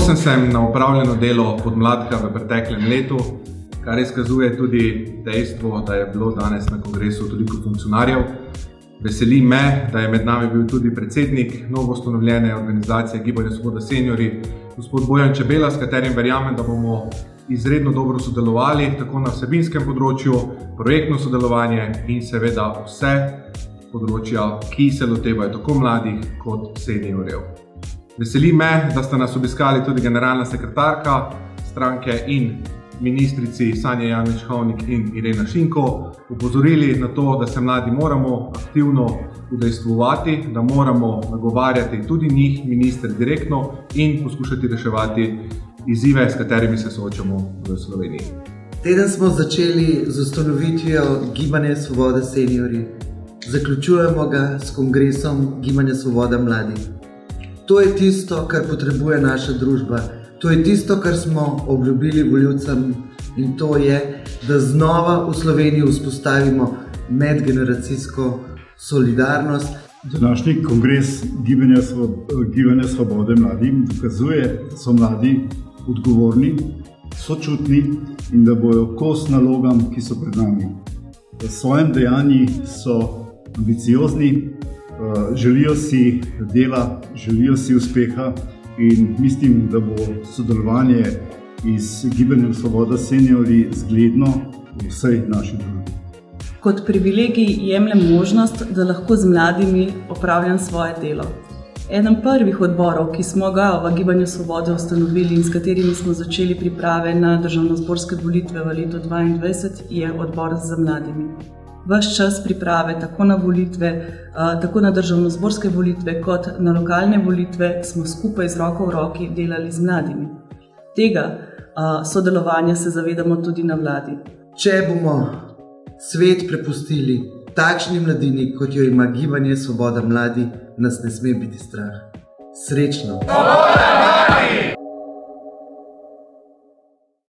Ponosen sem na opravljeno delo podmladka v preteklem letu, kar izkazuje tudi dejstvo, da je bilo danes na kongresu toliko funkcionarjev. Veseli me, da je med nami bil tudi predsednik novoustanovljene organizacije Gibanje Svoboda Seniorji, gospod Bojan Čebela, s katerim verjamem, da bomo izredno dobro sodelovali, tako na vsebinskem področju, projektno sodelovanje in seveda vse področja, ki se lotevajo tako mladih kot seniorjev. Veseli me, da sta nas obiskali tudi generalna sekretarka stranke in ministrici Sanja Ajanović-Hovnik in Irena Šinko, opozorili na to, da se mladi moramo aktivno udejstvovati, da moramo nagovarjati tudi njih, minister, direktno in poskušati reševati izzive, s katerimi se soočamo v Sloveniji. Teden smo začeli z ustanovitvijo Gibanja Svoboda Seniorji. Zaključujemo ga s kongresom Gibanja Svoboda Mladih. To je tisto, kar potrebuje naša družba. To je tisto, kar smo obljubili volivcem, in to je, da znova v Sloveniji vzpostavimo medgeneracijsko solidarnost. Današnji kongres Gibanja Svobode mladim dokazuje, da so mladi odgovorni, sočutni in da bojo kos nalogam, ki so pred nami. V svojem dejanju so ambiciozni, želijo si dela, želijo si uspeha in mislim, da bo sodelovanje iz Gibanja Svoboda Seniorji zgledno v vsej naši družbi. Kot privilegij jemljem možnost, da lahko z mladimi opravljam svoje delo. Eden prvih odborov, ki smo ga v Gibanju Svobode ustanovili in s katerimi smo začeli priprave na državnozborske volitve v letu 2022, je odbor za mladimi. Ves čas priprave tako na volitve, tako na državnozborske volitve kot na lokalne volitve smo skupaj z roko v roki delali z mladimi. Tega sodelovanja se zavedamo tudi na vladi. Če bomo svet prepustili takšni mladini, kot jo ima Gibanje Svoboda Mladi, nas ne sme biti strah. Srečno!